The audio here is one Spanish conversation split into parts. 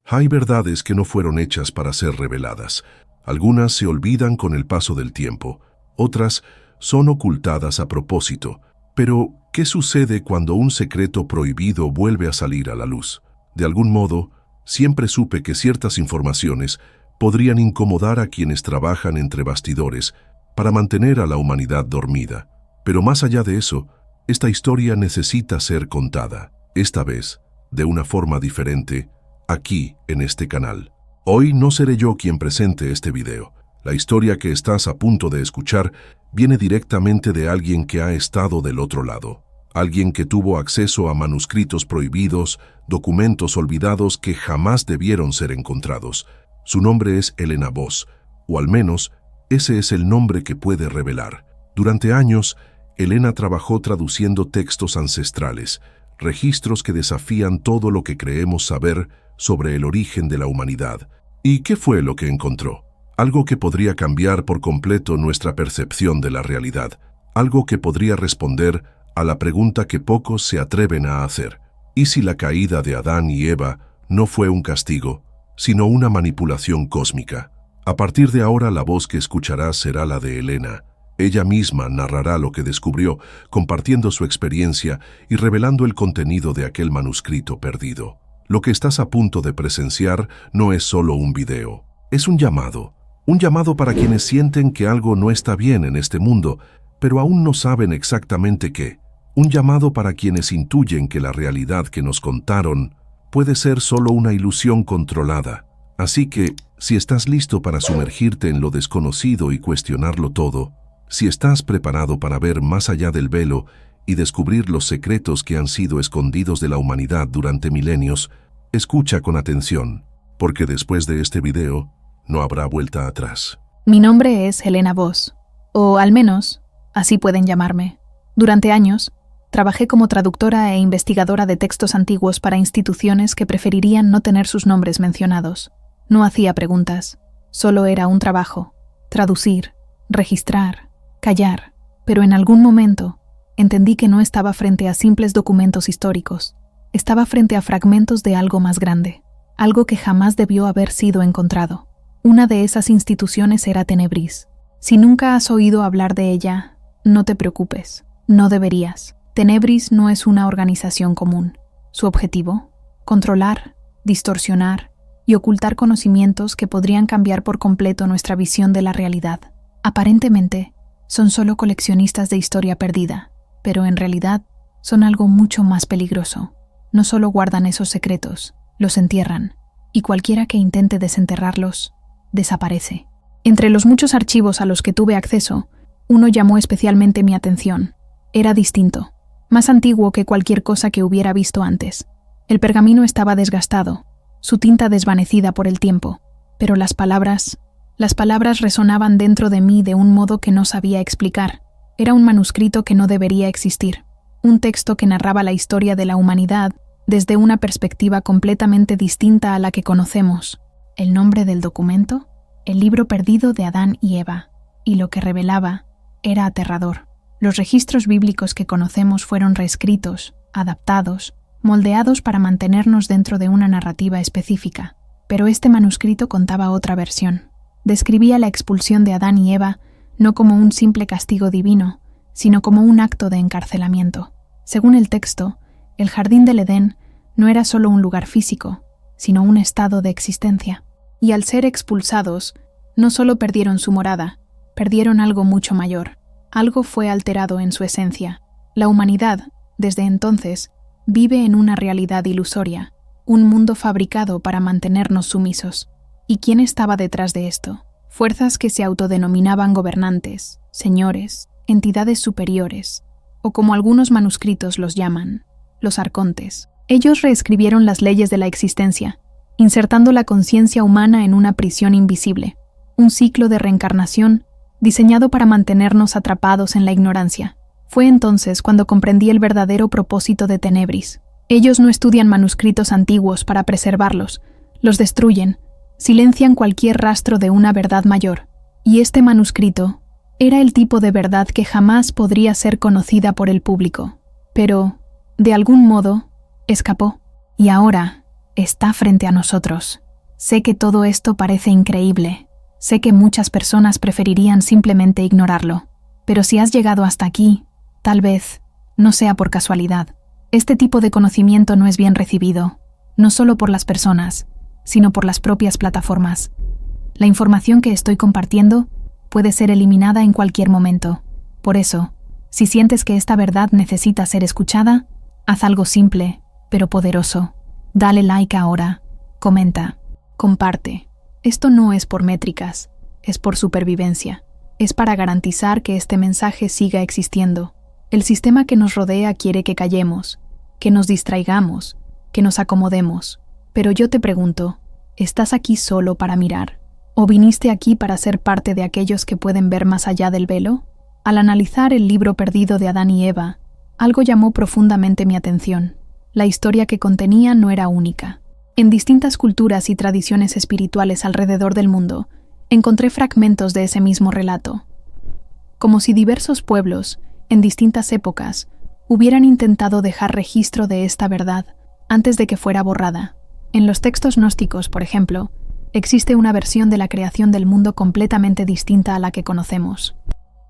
Hay verdades que no fueron hechas para ser reveladas. Algunas se olvidan con el paso del tiempo, otras son ocultadas a propósito. Pero, ¿qué sucede cuando un secreto prohibido vuelve a salir a la luz? De algún modo, siempre supe que ciertas informaciones podrían incomodar a quienes trabajan entre bastidores para mantener a la humanidad dormida. Pero más allá de eso, esta historia necesita ser contada, esta vez, de una forma diferente, aquí, en este canal. Hoy no seré yo quien presente este video. La historia que estás a punto de escuchar viene directamente de alguien que ha estado del otro lado. Alguien que tuvo acceso a manuscritos prohibidos, documentos olvidados que jamás debieron ser encontrados. Su nombre es Elena Vos, o al menos, ese es el nombre que puede revelar. Durante años, Elena trabajó traduciendo textos ancestrales, registros que desafían todo lo que creemos saber sobre el origen de la humanidad. ¿Y qué fue lo que encontró? Algo que podría cambiar por completo nuestra percepción de la realidad, algo que podría responder a la pregunta que pocos se atreven a hacer. ¿Y si la caída de Adán y Eva no fue un castigo, sino una manipulación cósmica? A partir de ahora la voz que escucharás será la de Elena. Ella misma narrará lo que descubrió, compartiendo su experiencia y revelando el contenido de aquel manuscrito perdido. Lo que estás a punto de presenciar no es solo un video, es un llamado para quienes sienten que algo no está bien en este mundo, pero aún no saben exactamente qué. Un llamado para quienes intuyen que la realidad que nos contaron puede ser solo una ilusión controlada. Así que, si estás listo para sumergirte en lo desconocido y cuestionarlo todo, si estás preparado para ver más allá del velo y descubrir los secretos que han sido escondidos de la humanidad durante milenios, escucha con atención, porque después de este video no habrá vuelta atrás. Mi nombre es Elena Vos, o al menos, así pueden llamarme. Durante años, trabajé como traductora e investigadora de textos antiguos para instituciones que preferirían no tener sus nombres mencionados. No hacía preguntas, solo era un trabajo: traducir, registrar, callar, pero en algún momento entendí que no estaba frente a simples documentos históricos, estaba frente a fragmentos de algo más grande, algo que jamás debió haber sido encontrado. Una de esas instituciones era Tenebris. Si nunca has oído hablar de ella, no te preocupes, no deberías. Tenebris no es una organización común. Su objetivo: controlar, distorsionar y ocultar conocimientos que podrían cambiar por completo nuestra visión de la realidad. Aparentemente, son solo coleccionistas de historia perdida, pero en realidad son algo mucho más peligroso. No solo guardan esos secretos, los entierran, y cualquiera que intente desenterrarlos, desaparece. Entre los muchos archivos a los que tuve acceso, uno llamó especialmente mi atención. Era distinto, más antiguo que cualquier cosa que hubiera visto antes. El pergamino estaba desgastado, su tinta desvanecida por el tiempo, pero las palabras resonaban dentro de mí de un modo que no sabía explicar. Era un manuscrito que no debería existir, un texto que narraba la historia de la humanidad desde una perspectiva completamente distinta a la que conocemos. El nombre del documento: El libro perdido de Adán y Eva, y lo que revelaba era aterrador. Los registros bíblicos que conocemos fueron reescritos, adaptados, moldeados para mantenernos dentro de una narrativa específica, pero este manuscrito contaba otra versión. Describía la expulsión de Adán y Eva no como un simple castigo divino, sino como un acto de encarcelamiento. Según el texto, el jardín del Edén no era solo un lugar físico, sino un estado de existencia. Y al ser expulsados, no solo perdieron su morada, perdieron algo mucho mayor. Algo fue alterado en su esencia. La humanidad, desde entonces, vive en una realidad ilusoria, un mundo fabricado para mantenernos sumisos. ¿Y quién estaba detrás de esto? Fuerzas que se autodenominaban gobernantes, señores, entidades superiores, o como algunos manuscritos los llaman, los arcontes. Ellos reescribieron las leyes de la existencia, insertando la conciencia humana en una prisión invisible, un ciclo de reencarnación diseñado para mantenernos atrapados en la ignorancia. Fue entonces cuando comprendí el verdadero propósito de Tenebris. Ellos no estudian manuscritos antiguos para preservarlos, los destruyen, silencian cualquier rastro de una verdad mayor. Y este manuscrito era el tipo de verdad que jamás podría ser conocida por el público. Pero, de algún modo, escapó. Y ahora, está frente a nosotros. Sé que todo esto parece increíble. Sé que muchas personas preferirían simplemente ignorarlo. Pero si has llegado hasta aquí, tal vez no sea por casualidad. Este tipo de conocimiento no es bien recibido, no solo por las personas, sino por las propias plataformas. La información que estoy compartiendo puede ser eliminada en cualquier momento. Por eso, si sientes que esta verdad necesita ser escuchada, haz algo simple, pero poderoso. Dale like ahora, comenta, comparte. Esto no es por métricas, es por supervivencia. Es para garantizar que este mensaje siga existiendo. El sistema que nos rodea quiere que callemos, que nos distraigamos, que nos acomodemos. Pero yo te pregunto, ¿estás aquí solo para mirar? ¿O viniste aquí para ser parte de aquellos que pueden ver más allá del velo? Al analizar el libro perdido de Adán y Eva, algo llamó profundamente mi atención. La historia que contenía no era única. En distintas culturas y tradiciones espirituales alrededor del mundo, encontré fragmentos de ese mismo relato. Como si diversos pueblos, en distintas épocas, hubieran intentado dejar registro de esta verdad antes de que fuera borrada. En los textos gnósticos, por ejemplo, existe una versión de la creación del mundo completamente distinta a la que conocemos.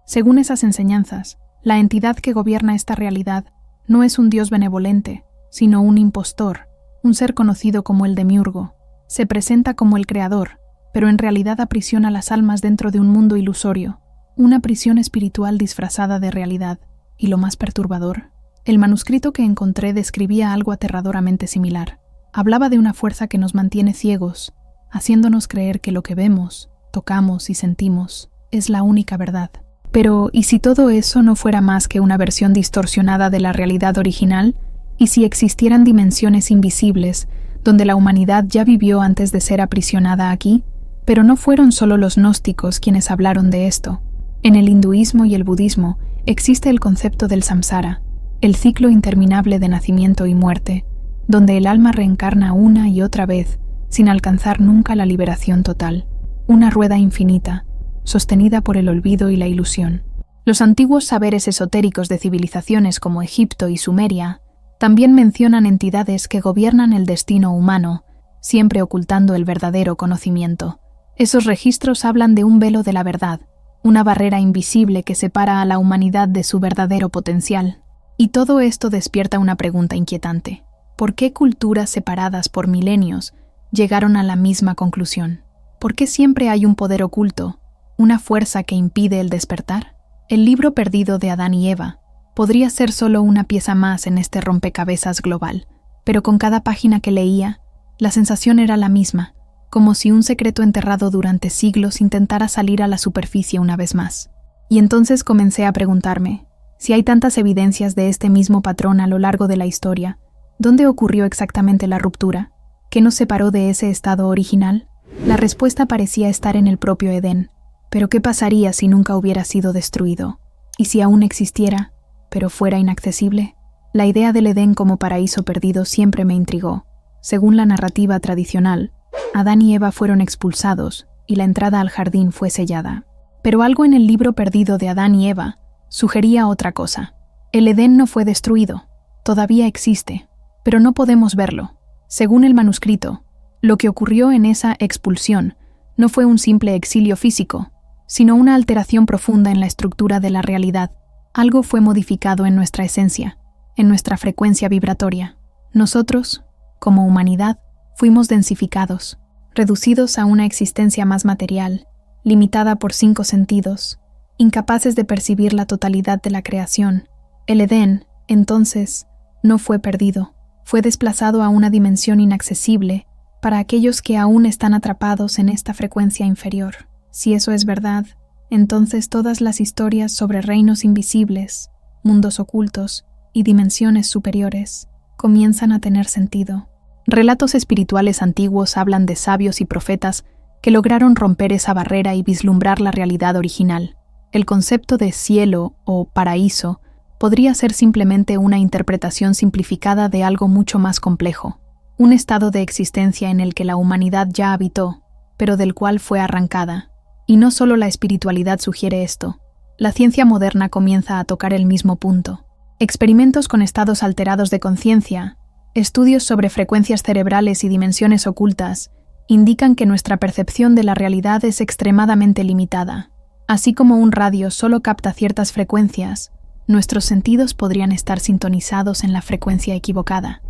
Según esas enseñanzas, la entidad que gobierna esta realidad no es un dios benevolente, sino un impostor, un ser conocido como el demiurgo. Se presenta como el creador, pero en realidad aprisiona las almas dentro de un mundo ilusorio, una prisión espiritual disfrazada de realidad. Y lo más perturbador, el manuscrito que encontré describía algo aterradoramente similar. Hablaba de una fuerza que nos mantiene ciegos, haciéndonos creer que lo que vemos, tocamos y sentimos es la única verdad. Pero, ¿y si todo eso no fuera más que una versión distorsionada de la realidad original? ¿Y si existieran dimensiones invisibles, donde la humanidad ya vivió antes de ser aprisionada aquí? Pero no fueron solo los gnósticos quienes hablaron de esto. En el hinduismo y el budismo existe el concepto del samsara, el ciclo interminable de nacimiento y muerte, donde el alma reencarna una y otra vez, sin alcanzar nunca la liberación total. Una rueda infinita, sostenida por el olvido y la ilusión. Los antiguos saberes esotéricos de civilizaciones como Egipto y Sumeria también mencionan entidades que gobiernan el destino humano, siempre ocultando el verdadero conocimiento. Esos registros hablan de un velo de la verdad, una barrera invisible que separa a la humanidad de su verdadero potencial. Y todo esto despierta una pregunta inquietante. ¿Por qué culturas separadas por milenios llegaron a la misma conclusión? ¿Por qué siempre hay un poder oculto, una fuerza que impide el despertar? El libro perdido de Adán y Eva podría ser solo una pieza más en este rompecabezas global, pero con cada página que leía, la sensación era la misma, como si un secreto enterrado durante siglos intentara salir a la superficie una vez más. Y entonces comencé a preguntarme, si hay tantas evidencias de este mismo patrón a lo largo de la historia, ¿dónde ocurrió exactamente la ruptura? ¿Qué nos separó de ese estado original? La respuesta parecía estar en el propio Edén. Pero ¿qué pasaría si nunca hubiera sido destruido? ¿Y si aún existiera, pero fuera inaccesible? La idea del Edén como paraíso perdido siempre me intrigó. Según la narrativa tradicional, Adán y Eva fueron expulsados y la entrada al jardín fue sellada. Pero algo en el libro perdido de Adán y Eva sugería otra cosa. El Edén no fue destruido, todavía existe, pero no podemos verlo. Según el manuscrito, lo que ocurrió en esa expulsión no fue un simple exilio físico, sino una alteración profunda en la estructura de la realidad. Algo fue modificado en nuestra esencia, en nuestra frecuencia vibratoria. Nosotros, como humanidad, fuimos densificados, reducidos a una existencia más material, limitada por 5 sentidos, incapaces de percibir la totalidad de la creación. El Edén, entonces, no fue perdido, fue desplazado a una dimensión inaccesible para aquellos que aún están atrapados en esta frecuencia inferior. Si eso es verdad, entonces todas las historias sobre reinos invisibles, mundos ocultos y dimensiones superiores comienzan a tener sentido. Relatos espirituales antiguos hablan de sabios y profetas que lograron romper esa barrera y vislumbrar la realidad original. El concepto de cielo o paraíso podría ser simplemente una interpretación simplificada de algo mucho más complejo, un estado de existencia en el que la humanidad ya habitó, pero del cual fue arrancada. Y no solo la espiritualidad sugiere esto, la ciencia moderna comienza a tocar el mismo punto. Experimentos con estados alterados de conciencia, Estudios sobre frecuencias cerebrales y dimensiones ocultas indican que nuestra percepción de la realidad es extremadamente limitada. Así como un radio solo capta ciertas frecuencias, nuestros sentidos podrían estar sintonizados en la frecuencia equivocada,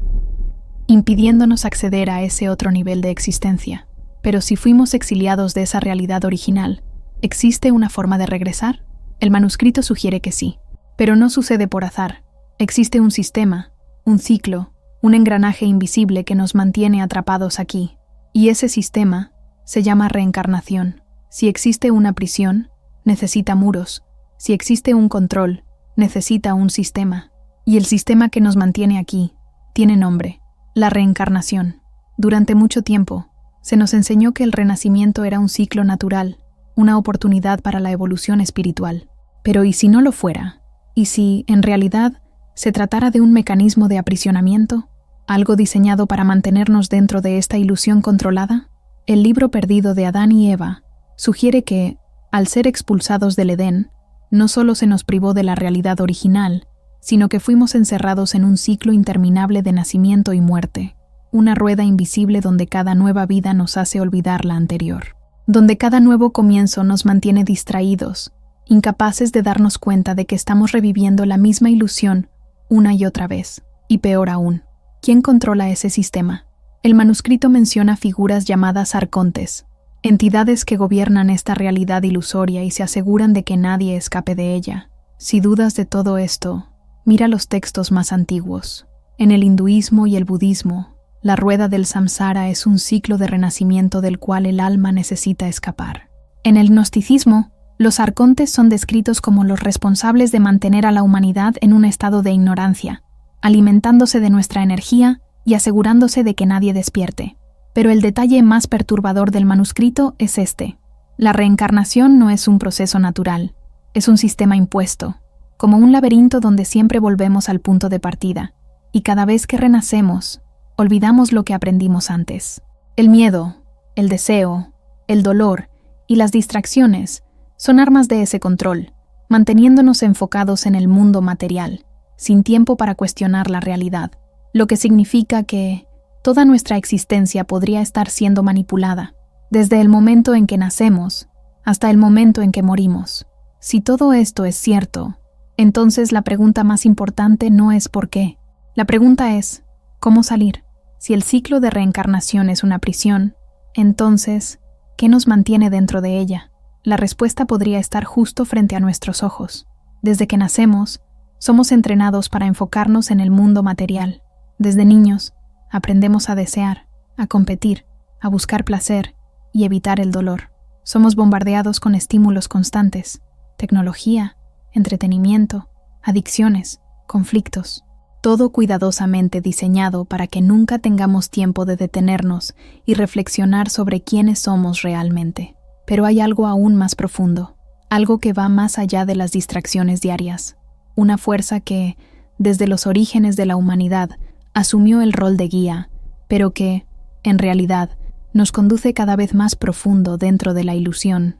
impidiéndonos acceder a ese otro nivel de existencia. Pero si fuimos exiliados de esa realidad original, ¿existe una forma de regresar? El manuscrito sugiere que sí, pero no sucede por azar. Existe un sistema, un ciclo, un engranaje invisible que nos mantiene atrapados aquí. Y ese sistema se llama reencarnación. Si existe una prisión, necesita muros. Si existe un control, necesita un sistema. Y el sistema que nos mantiene aquí tiene nombre: la reencarnación. Durante mucho tiempo, se nos enseñó que el renacimiento era un ciclo natural, una oportunidad para la evolución espiritual. Pero ¿y si no lo fuera? ¿Y si, en realidad, se tratara de un mecanismo de aprisionamiento? ¿Algo diseñado para mantenernos dentro de esta ilusión controlada? El libro perdido de Adán y Eva sugiere que, al ser expulsados del Edén, no solo se nos privó de la realidad original, sino que fuimos encerrados en un ciclo interminable de nacimiento y muerte, una rueda invisible donde cada nueva vida nos hace olvidar la anterior, donde cada nuevo comienzo nos mantiene distraídos, incapaces de darnos cuenta de que estamos reviviendo la misma ilusión una y otra vez. Y peor aún, ¿quién controla ese sistema? El manuscrito menciona figuras llamadas arcontes, entidades que gobiernan esta realidad ilusoria y se aseguran de que nadie escape de ella. Si dudas de todo esto, mira los textos más antiguos. En el hinduismo y el budismo, la rueda del samsara es un ciclo de renacimiento del cual el alma necesita escapar. En el gnosticismo, los arcontes son descritos como los responsables de mantener a la humanidad en un estado de ignorancia, alimentándose de nuestra energía y asegurándose de que nadie despierte. Pero el detalle más perturbador del manuscrito es este: la reencarnación no es un proceso natural, es un sistema impuesto, como un laberinto donde siempre volvemos al punto de partida, y cada vez que renacemos, olvidamos lo que aprendimos antes. El miedo, el deseo, el dolor y las distracciones son armas de ese control, manteniéndonos enfocados en el mundo material, sin tiempo para cuestionar la realidad, lo que significa que toda nuestra existencia podría estar siendo manipulada, desde el momento en que nacemos hasta el momento en que morimos. Si todo esto es cierto, entonces la pregunta más importante no es ¿por qué? La pregunta es ¿cómo salir? Si el ciclo de reencarnación es una prisión, entonces, ¿qué nos mantiene dentro de ella? La respuesta podría estar justo frente a nuestros ojos. Desde que nacemos, somos entrenados para enfocarnos en el mundo material. Desde niños, aprendemos a desear, a competir, a buscar placer y evitar el dolor. Somos bombardeados con estímulos constantes: tecnología, entretenimiento, adicciones, conflictos. Todo cuidadosamente diseñado para que nunca tengamos tiempo de detenernos y reflexionar sobre quiénes somos realmente. Pero hay algo aún más profundo, algo que va más allá de las distracciones diarias, una fuerza que, desde los orígenes de la humanidad, asumió el rol de guía, pero que, en realidad, nos conduce cada vez más profundo dentro de la ilusión.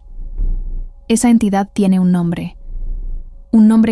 Esa entidad tiene un nombre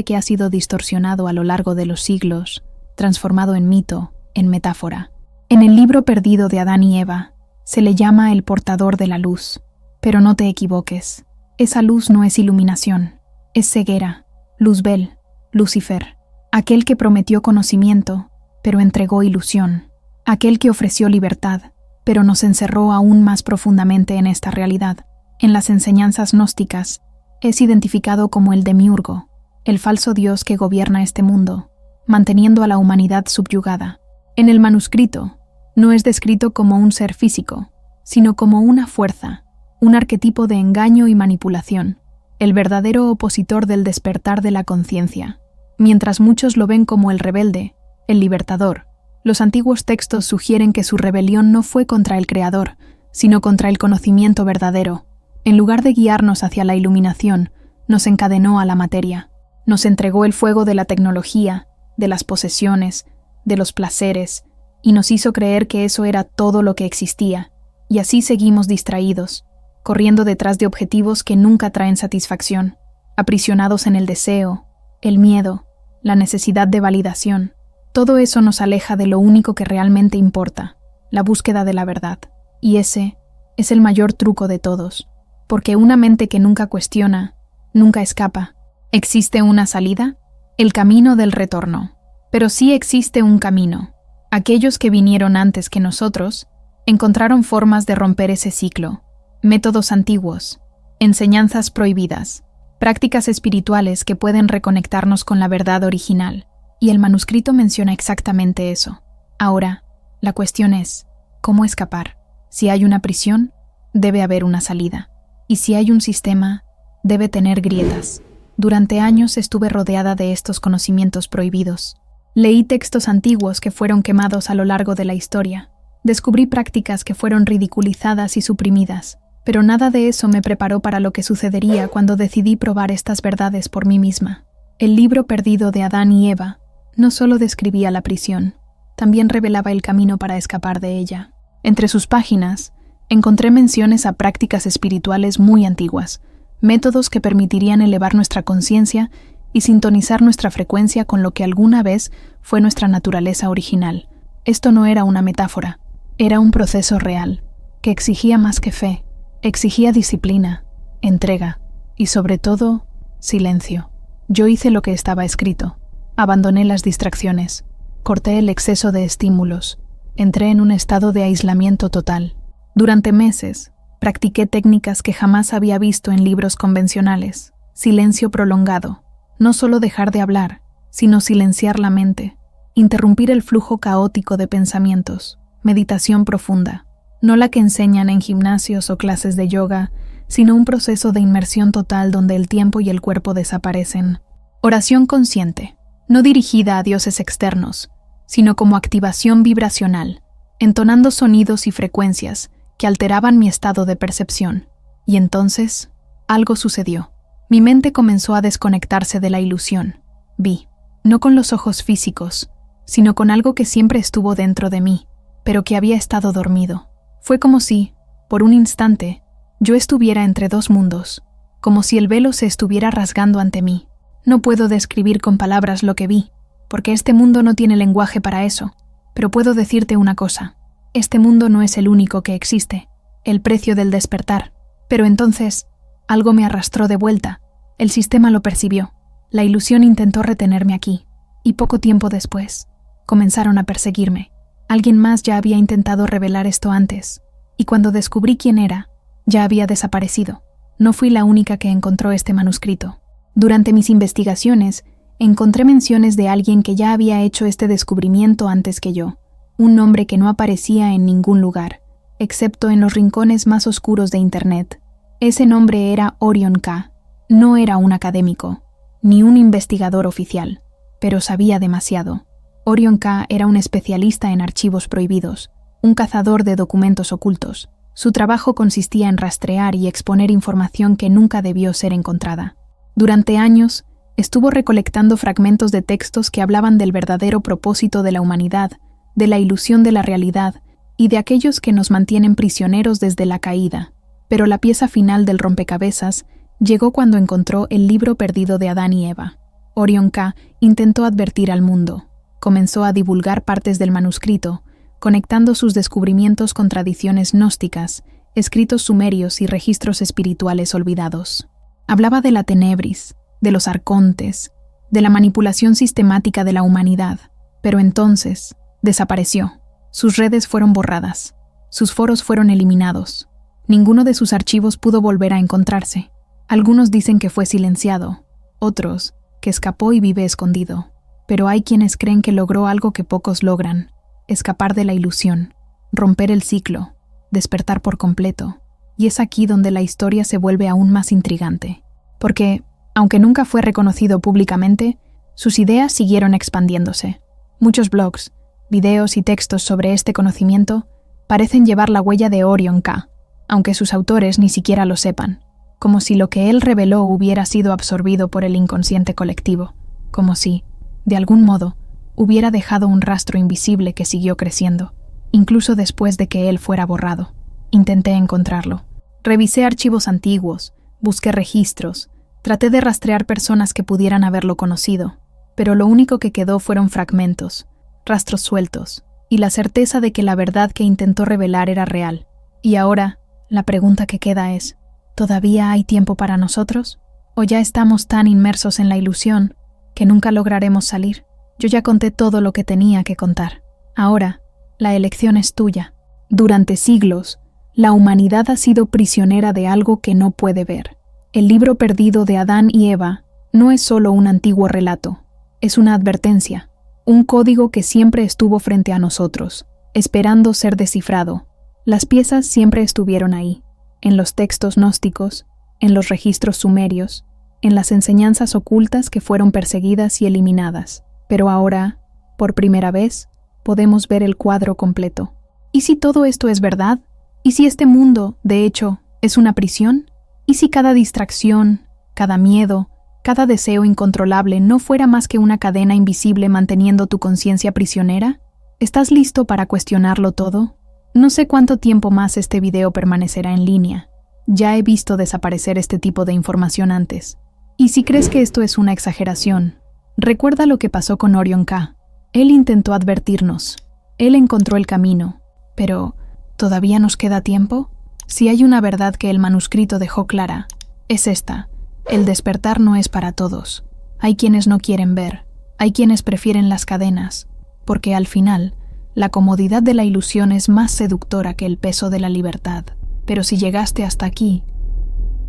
que ha sido distorsionado a lo largo de los siglos, transformado en mito, en metáfora. En el libro perdido de Adán y Eva, se le llama el portador de la luz. Pero no te equivoques, esa luz no es iluminación, es ceguera, Luzbel, Lucifer, aquel que prometió conocimiento, pero entregó ilusión, aquel que ofreció libertad, pero nos encerró aún más profundamente en esta realidad. En las enseñanzas gnósticas, es identificado como el demiurgo, el falso dios que gobierna este mundo, manteniendo a la humanidad subyugada. En el manuscrito, no es descrito como un ser físico, sino como una fuerza, un arquetipo de engaño y manipulación, el verdadero opositor del despertar de la conciencia. Mientras muchos lo ven como el rebelde, el libertador, los antiguos textos sugieren que su rebelión no fue contra el Creador, sino contra el conocimiento verdadero. En lugar de guiarnos hacia la iluminación, nos encadenó a la materia. Nos entregó el fuego de la tecnología, de las posesiones, de los placeres, y nos hizo creer que eso era todo lo que existía. Y así seguimos distraídos, corriendo detrás de objetivos que nunca traen satisfacción, aprisionados en el deseo, el miedo, la necesidad de validación, Todo eso nos aleja de lo único que realmente importa, la búsqueda de la verdad. Y ese es el mayor truco de todos, porque una mente que nunca cuestiona, nunca escapa. ¿Existe una salida? El camino del retorno. Pero sí existe un camino. Aquellos que vinieron antes que nosotros encontraron formas de romper ese ciclo, métodos antiguos, enseñanzas prohibidas, prácticas espirituales que pueden reconectarnos con la verdad original. Y el manuscrito menciona exactamente eso. Ahora, la cuestión es, ¿cómo escapar? Si hay una prisión, debe haber una salida. Y si hay un sistema, debe tener grietas. Durante años estuve rodeada de estos conocimientos prohibidos. Leí textos antiguos que fueron quemados a lo largo de la historia. Descubrí prácticas que fueron ridiculizadas y suprimidas. Pero nada de eso me preparó para lo que sucedería cuando decidí probar estas verdades por mí misma. El libro perdido de Adán y Eva no solo describía la prisión, también revelaba el camino para escapar de ella. Entre sus páginas, encontré menciones a prácticas espirituales muy antiguas, métodos que permitirían elevar nuestra conciencia y sintonizar nuestra frecuencia con lo que alguna vez fue nuestra naturaleza original. Esto no era una metáfora, era un proceso real, que exigía más que fe, exigía disciplina, entrega y, sobre todo, silencio. Yo hice lo que estaba escrito. Abandoné las distracciones, corté el exceso de estímulos, entré en un estado de aislamiento total. Durante meses, practiqué técnicas que jamás había visto en libros convencionales. Silencio prolongado, no solo dejar de hablar, sino silenciar la mente, interrumpir el flujo caótico de pensamientos, meditación profunda, no la que enseñan en gimnasios o clases de yoga, sino un proceso de inmersión total donde el tiempo y el cuerpo desaparecen. Oración consciente, no dirigida a dioses externos, sino como activación vibracional, entonando sonidos y frecuencias que alteraban mi estado de percepción. Y entonces, algo sucedió. Mi mente comenzó a desconectarse de la ilusión. Vi, no con los ojos físicos, sino con algo que siempre estuvo dentro de mí, pero que había estado dormido. Fue como si, por un instante, yo estuviera entre dos mundos, como si el velo se estuviera rasgando ante mí. No puedo describir con palabras lo que vi, porque este mundo no tiene lenguaje para eso, pero puedo decirte una cosa. Este mundo no es el único que existe, el precio del despertar. Pero entonces, algo me arrastró de vuelta. El sistema lo percibió. La ilusión intentó retenerme aquí, y poco tiempo después, comenzaron a perseguirme. Alguien más ya había intentado revelar esto antes, y cuando descubrí quién era, ya había desaparecido. No fui la única que encontró este manuscrito. Durante mis investigaciones, encontré menciones de alguien que ya había hecho este descubrimiento antes que yo, un nombre que no aparecía en ningún lugar, excepto en los rincones más oscuros de Internet. Ese nombre era Orion K. No era un académico, ni un investigador oficial, pero sabía demasiado. Orion K. era un especialista en archivos prohibidos, un cazador de documentos ocultos. Su trabajo consistía en rastrear y exponer información que nunca debió ser encontrada. Durante años, estuvo recolectando fragmentos de textos que hablaban del verdadero propósito de la humanidad, de la ilusión de la realidad y de aquellos que nos mantienen prisioneros desde la caída. Pero la pieza final del rompecabezas llegó cuando encontró el libro perdido de Adán y Eva. Orion K. intentó advertir al mundo. Comenzó a divulgar partes del manuscrito, conectando sus descubrimientos con tradiciones gnósticas, escritos sumerios y registros espirituales olvidados. Hablaba de la tenebris, de los arcontes, de la manipulación sistemática de la humanidad, pero entonces desapareció. Sus redes fueron borradas, sus foros fueron eliminados. Ninguno de sus archivos pudo volver a encontrarse. Algunos dicen que fue silenciado, otros que escapó y vive escondido. Pero hay quienes creen que logró algo que pocos logran: escapar de la ilusión, romper el ciclo, despertar por completo. Y es aquí donde la historia se vuelve aún más intrigante. Porque, aunque nunca fue reconocido públicamente, sus ideas siguieron expandiéndose. Muchos blogs, videos y textos sobre este conocimiento parecen llevar la huella de Orion K., aunque sus autores ni siquiera lo sepan, como si lo que él reveló hubiera sido absorbido por el inconsciente colectivo, como si, de algún modo, hubiera dejado un rastro invisible que siguió creciendo, incluso después de que él fuera borrado. Intenté encontrarlo. Revisé archivos antiguos, busqué registros, traté de rastrear personas que pudieran haberlo conocido, pero lo único que quedó fueron fragmentos, rastros sueltos, y la certeza de que la verdad que intentó revelar era real. Y ahora, la pregunta que queda es, ¿todavía hay tiempo para nosotros? ¿O ya estamos tan inmersos en la ilusión que nunca lograremos salir? Yo ya conté todo lo que tenía que contar. Ahora, la elección es tuya. Durante siglos, la humanidad ha sido prisionera de algo que no puede ver. El libro perdido de Adán y Eva no es solo un antiguo relato, es una advertencia, un código que siempre estuvo frente a nosotros, esperando ser descifrado. Las piezas siempre estuvieron ahí, en los textos gnósticos, en los registros sumerios, en las enseñanzas ocultas que fueron perseguidas y eliminadas. Pero ahora, por primera vez, podemos ver el cuadro completo. ¿Y si todo esto es verdad? ¿Y si este mundo, de hecho, es una prisión? ¿Y si cada distracción, cada miedo, cada deseo incontrolable no fuera más que una cadena invisible manteniendo tu conciencia prisionera? ¿Estás listo para cuestionarlo todo? No sé cuánto tiempo más este video permanecerá en línea. Ya he visto desaparecer este tipo de información antes. Y si crees que esto es una exageración, recuerda lo que pasó con Orion K. Él intentó advertirnos. Él encontró el camino. Pero, ¿todavía nos queda tiempo? Si hay una verdad que el manuscrito dejó clara, es esta. El despertar no es para todos. Hay quienes no quieren ver. Hay quienes prefieren las cadenas. Porque al final, la comodidad de la ilusión es más seductora que el peso de la libertad. Pero si llegaste hasta aquí,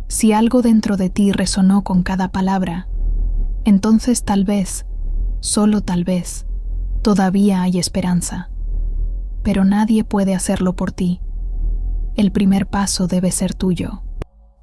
si algo dentro de ti resonó con cada palabra, entonces tal vez, solo tal vez, todavía hay esperanza. Pero nadie puede hacerlo por ti. El primer paso debe ser tuyo.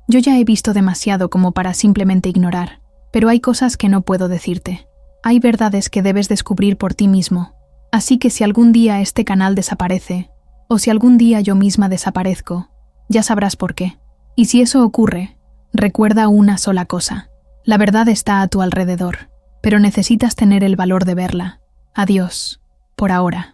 Yo ya he visto demasiado como para simplemente ignorar, pero hay cosas que no puedo decirte. Hay verdades que debes descubrir por ti mismo. Así que si algún día este canal desaparece, o si algún día yo misma desaparezco, ya sabrás por qué. Y si eso ocurre, recuerda una sola cosa. La verdad está a tu alrededor, pero necesitas tener el valor de verla. Adiós, por ahora.